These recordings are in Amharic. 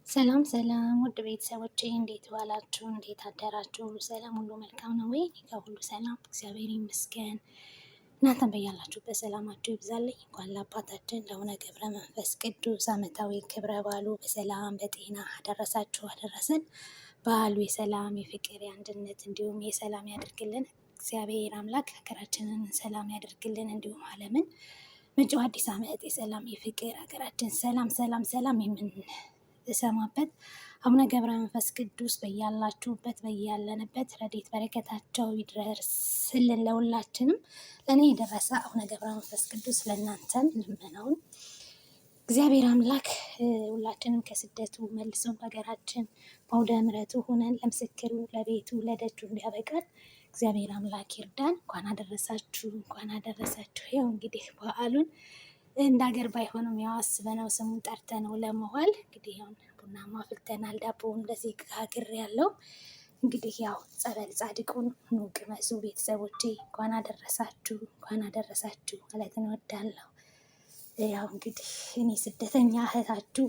ሰላም ሰላም ውድ ቤተሰቦቼ እንዴት ዋላችሁ? እንዴት አደራችሁ? ሁሉ ሰላም፣ ሁሉ መልካም ነው ወይ? እኔ ጋር ሁሉ ሰላም እግዚአብሔር ይመስገን። እናንተም በያላችሁበት ሰላማችሁ ይብዛልኝ። እንኳን ለአባታችን ለአቡነ ገብረ መንፈስ ቅዱስ ዓመታዊ ክብረ በዓሉ በሰላም በጤና አደረሳችሁ አደረሰን። በዓሉ የሰላም የፍቅር የአንድነት እንዲሁም የሰላም ያደርግልን። እግዚአብሔር አምላክ ሀገራችንን ሰላም ያደርግልን፣ እንዲሁም ዓለምን መጪው አዲስ ዓመት የሰላም የፍቅር ሀገራችን ሰላም ሰላም ሰላም የምንሰማበት አቡነ ገብረ መንፈስ ቅዱስ በያላችሁበት በያለንበት ረድኤት በረከታቸው ይድረስልን ለሁላችንም። ለእኔ የደረሰ አቡነ ገብረ መንፈስ ቅዱስ ለእናንተም ልመናውን እግዚአብሔር አምላክ ሁላችንም ከስደቱ መልሶ ሀገራችን በአውደ ምሕረቱ ሆነን ለምስክሩ ለቤቱ ለደጁ እንዲያበቃን እግዚአብሔር አምላክ ይርዳን። እንኳን አደረሳችሁ እንኳን አደረሳችሁ። ያው እንግዲህ በዓሉን እንደ ሀገር ባይሆንም ያው አስበነው ስሙን ጠርተነው ለመዋል እንግዲህ ያው ቡናማ አፍልተናል፣ ዳቦውን እንደዚህ ጋግሬያለሁ። እንግዲህ ያው ጸበል ጻድቁን ኑ ቅመሱ ቤተሰቦቼ፣ እንኳን አደረሳችሁ እንኳን አደረሳችሁ ማለት እንወዳለሁ። ያው እንግዲህ እኔ ስደተኛ እህታችሁ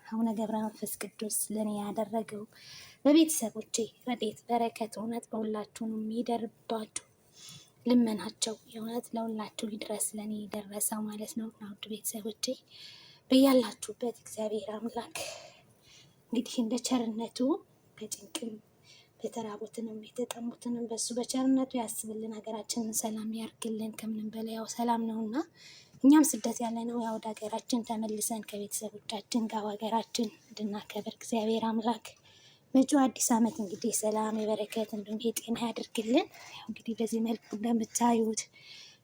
አቡነ ገብረ መንፈስ ቅዱስ ለእኔ ያደረገው በቤተሰቦቼ ረድኤት በረከት እውነት በሁላችሁንም ይደርባችሁ። ልመናቸው የእውነት ለሁላችሁ ይድረስ፣ ለእኔ የደረሰው ማለት ነው። ውድ ቤተሰቦቼ በያላችሁበት እግዚአብሔር አምላክ እንግዲህ እንደ ቸርነቱ ከጭንቅም የተራቡትንም የተጠሙትንም በሱ በቸርነቱ ያስብልን፣ ሀገራችንን ሰላም ያርግልን። ከምንም በላይ ያው ሰላም ነውና እኛም ስደት ያለ ነው ያው ወደ ሀገራችን ተመልሰን ከቤተሰቦቻችን ጋር ሀገራችን እንድናከብር እግዚአብሔር አምላክ መጪው አዲስ ዓመት እንግዲህ ሰላም የበረከት እንዲሁም የጤና ያደርግልን። ያው እንግዲህ በዚህ መልኩ እንደምታዩት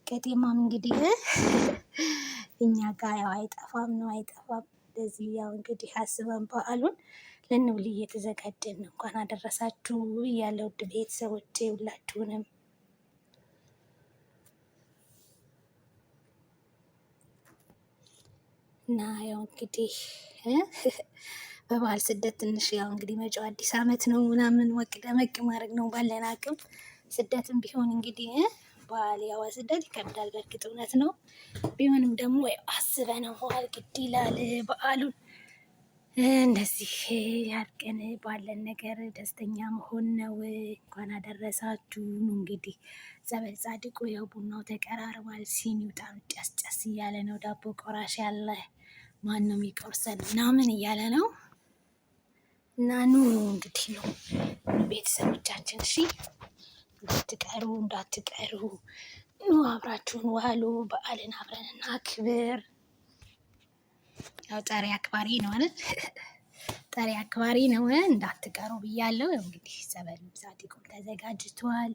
ቀጤማም እንግዲህ እኛ ጋር ያው አይጠፋም ነው አይጠፋም። እንደዚህ ያው እንግዲህ አስበን በዓሉን ልንውል እየተዘጋጀን ነው። እንኳን አደረሳችሁ እያለ ውድ ቤተሰቦቼ ሁላችሁንም እና ያው እንግዲህ በበዓል ስደት ትንሽ ያው እንግዲህ መጪው አዲስ ዓመት ነው ምናምን ወቅ ደመቅ ማድረግ ነው ባለን አቅም። ስደትም ቢሆን እንግዲህ በዓል ያው ስደት ይከብዳል፣ በእርግጥ እውነት ነው። ቢሆንም ደግሞ አስበነው መዋል ግድ ይላል። በዓሉን እንደዚህ ያድርገን፣ ባለን ነገር ደስተኛ መሆን ነው። እንኳን አደረሳችሁ። እንግዲህ ጸበል ጻድቁ ያው ቡናው ተቀራርቧል፣ ሲኒው ጣም ጨስ ጨስ እያለ ነው። ዳቦ ቆራሽ ያለ ማን ነው የሚቆርሰን ምናምን እያለ ነው። እና ኑ እንግዲህ ነው ቤተሰቦቻችን፣ እሺ እንዳትቀሩ ኑ አብራችሁን ዋሉ። በዓልን አብረን እናክብር። ያው ጠሪ አክባሪ ነው አይደል? ጠሪ አክባሪ ነው፣ እንዳትቀሩ ብያለሁ። እንግዲህ ጸበል ጻድቁም ተዘጋጅቷል።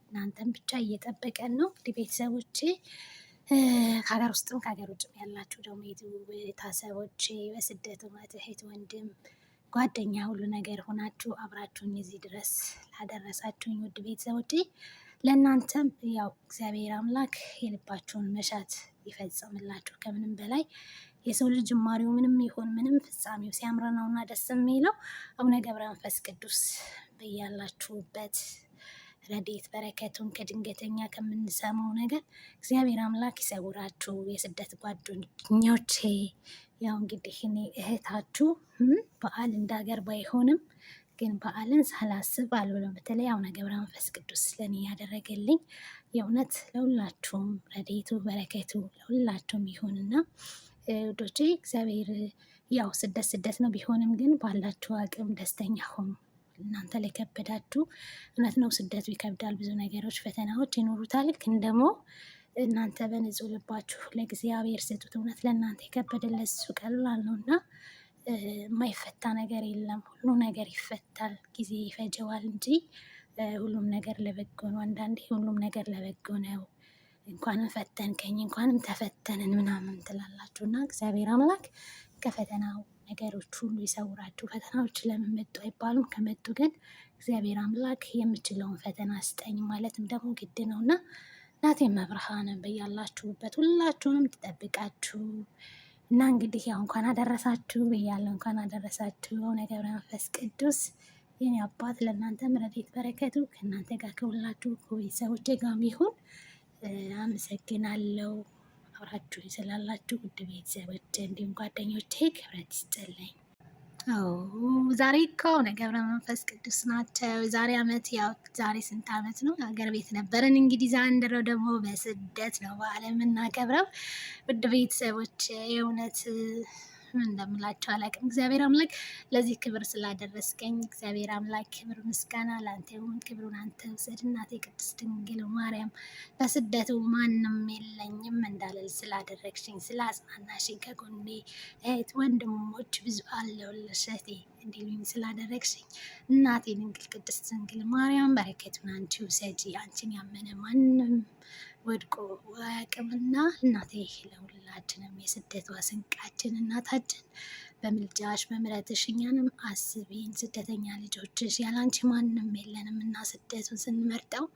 እናንተም ብቻ እየጠበቀን ነው እንግዲህ ቤተሰቦቼ። ከሀገር ውስጥም ከሀገር ውጭም ያላችሁ ደግሞ ቤተሰቦቼ በስደት እህት ወንድም ጓደኛ ሁሉ ነገር ሆናችሁ አብራችሁኝ እዚህ ድረስ ላደረሳችሁኝ ውድ ቤተሰቦቼ ለእናንተም ያው እግዚአብሔር አምላክ የልባችሁን መሻት ይፈጽምላችሁ። ከምንም በላይ የሰው ልጅ ጅማሬው ምንም ይሁን ምንም ፍጻሜው ሲያምር ነውና ደስ የሚለው። አቡነ ገብረ መንፈስ ቅዱስ በያላችሁበት ረድኤት በረከቱን ከድንገተኛ ከምንሰማው ነገር እግዚአብሔር አምላክ ይሰውራችሁ። የስደት ጓደኞቼ ያው እንግዲህ እኔ እህታችሁ በዓል እንደ ሀገር ባይሆንም ግን በዓልን ሳላስብ አልውልም። በተለይ አቡነ ገብረ መንፈስ ቅዱስ ለእኔ ያደረገልኝ የእውነት ለሁላችሁም ረድኤቱ በረከቱ ለሁላችሁም ይሁንና ውዶቼ እግዚአብሔር ያው ስደት ነው። ቢሆንም ግን ባላችሁ አቅም ደስተኛ ሆኑ። እናንተ ላይ ከበዳችሁ እውነት ነው፣ ስደቱ ይከብዳል። ብዙ ነገሮች ፈተናዎች ይኖሩታል። ግን ደግሞ እናንተ በንጹህ ልባችሁ ለእግዚአብሔር ስጡት። እውነት ለእናንተ የከበደለት እሱ ቀላል ነው እና የማይፈታ ነገር የለም። ሁሉ ነገር ይፈታል፣ ጊዜ ይፈጀዋል እንጂ ሁሉም ነገር ለበጎ ነው። አንዳንዴ ሁሉም ነገር ለበጎ ነው። እንኳንም ፈተንከኝ እንኳንም ተፈተንን ምናምን ትላላችሁ እና እግዚአብሔር አምላክ ከፈተናው ነገሮች ሁሉ ይሰውራችሁ። ፈተናዎች ለምን መጡ አይባሉም። ከመጡ ግን እግዚአብሔር አምላክ የምችለውን ፈተና ስጠኝ ማለትም ደግሞ ግድ ነው እና እናቴም መብርሃንን በያላችሁበት ሁላችሁንም ትጠብቃችሁ። እና እንግዲህ ያው እንኳን አደረሳችሁ ብያለሁ። እንኳን አደረሳችሁ አቡነ ገብረ መንፈስ ቅዱስ የኔ አባት። ለእናንተም ረድኤት በረከቱ ከእናንተ ጋር ከሁላችሁ ከቤተሰቦቼ ጋር ይሁን። አመሰግናለሁ አብራችሁ ስላላችሁ ውድ ቤተሰቦቼ እንዲሁም ጓደኞቼ ክብረት ይስጥልኝ። ዛሬ እኮ ገብረ መንፈስ ቅዱስ ናቸው። ዛሬ አመት ያው ዛሬ ስንት አመት ነው? ሀገር ቤት ነበርን። እንግዲህ ዘንድሮ ደግሞ በስደት ነው በዓለም የምናከብረው። ውድ ቤተሰቦች የእውነት እንደምላቸው አላውቅም። እግዚአብሔር አምላክ ለዚህ ክብር ስላደረስከኝ እግዚአብሔር አምላክ ክብር ምስጋና ለአንተ ይሁን። ክብሩን አንተ ውሰድ። እናቴ ቅድስት ድንግል ማርያም በስደቱ ማንም የለኝም እንዳልል ስላደረግሽኝ፣ ስላጽናናሽኝ፣ ከጎኔ እህት ወንድሞች ብዙ አለውልሽ እህቴ እንዲሉኝ ስላደረግሽኝ እናቴ ድንግል ቅድስት ድንግል ማርያም በረከቱን አንቺ ውሰጂ። አንቺን ያመነ ማንም ወድቆ አያውቅምና እናቴ ለሁላችንም የስደቷ ስንቃችን እናታችን በምልጃሽ በምሕረትሽ እኛንም አስቢን። ስደተኛ ልጆችሽ ያላንቺ ማንም የለንም እና ስደቱን ስንመርጠው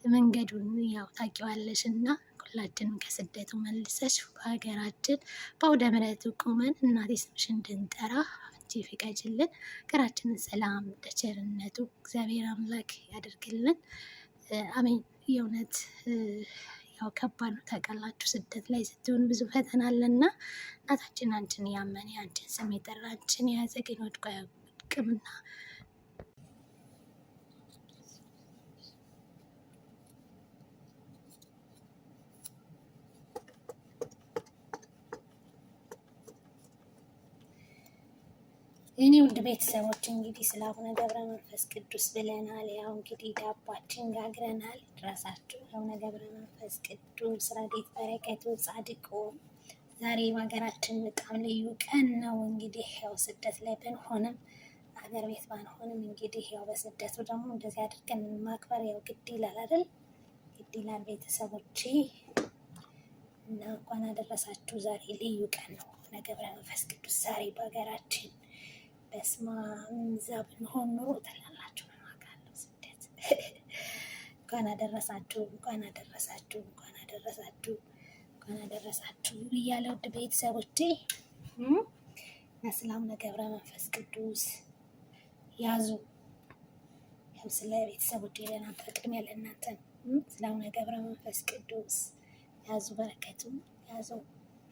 መንገዱን ያው ታውቂዋለሽ እና ሁላችንም ከስደቱ መልሰሽ በሀገራችን በአውደ ምሕረቱ ቁመን እናቴ ስምሽ እንድንጠራ አንቺ ፍቀጅልን። ሀገራችንን ሰላም ለቸርነቱ እግዚአብሔር አምላክ ያደርግልን። አሜን። የእውነት ያው ከባድ ነው ታውቃላችሁ፣ ስደት ላይ ስትሆን ብዙ ፈተና አለና እናታችን አንቺን ያመነ አንቺን ስም የጠራ አንቺን የያዘ ግን ወድቆ አያውቅምና እኔ ውድ ቤተሰቦች እንግዲህ ስለ አቡነ ገብረ መንፈስ ቅዱስ ብለናል። ያው እንግዲህ ዳባችን ጋግረናል። ድረሳችሁ አቡነ ገብረ መንፈስ ቅዱስ ረድኤት በረከቱ ጻድቁ ዛሬ በሀገራችን በጣም ልዩ ቀን ነው። እንግዲህ ያው ስደት ላይ ብንሆንም ሀገር ቤት ባንሆንም እንግዲህ ያው በስደቱ ደግሞ እንደዚህ አድርገን ማክበር ያው ግድ ይላል አይደል? ግድ ይላል ቤተሰቦቼ እና እንኳን አደረሳችሁ። ዛሬ ልዩ ቀን ነው። አቡነ ገብረ መንፈስ ቅዱስ ዛሬ በሀገራችን በስማ እዛ ብንሆን ኑሮ ትላላችሁ ነው ስደት። እንኳን አደረሳችሁ፣ እንኳን አደረሳችሁ፣ እንኳን አደረሳችሁ፣ እንኳን አደረሳችሁ እያለ ውድ ቤተሰቦቼ ስለ አቡነ ገብረ መንፈስ ቅዱስ ያዙ። ያው ስለ ቤተሰቦቼ ለእናንተ ቅድሚያ ለእናንተ ስለ አቡነ ገብረ መንፈስ ቅዱስ ያዙ፣ በረከቱ ያዙ።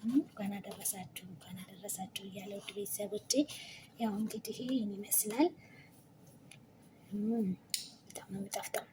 እንኳን አደረሳችሁ፣ እንኳን አደረሳችሁ እያለ ውድ ቤተሰቦቼ ያው እንግዲህ ይህን ይመስላል። በጣም ነው የሚጣፍጠው።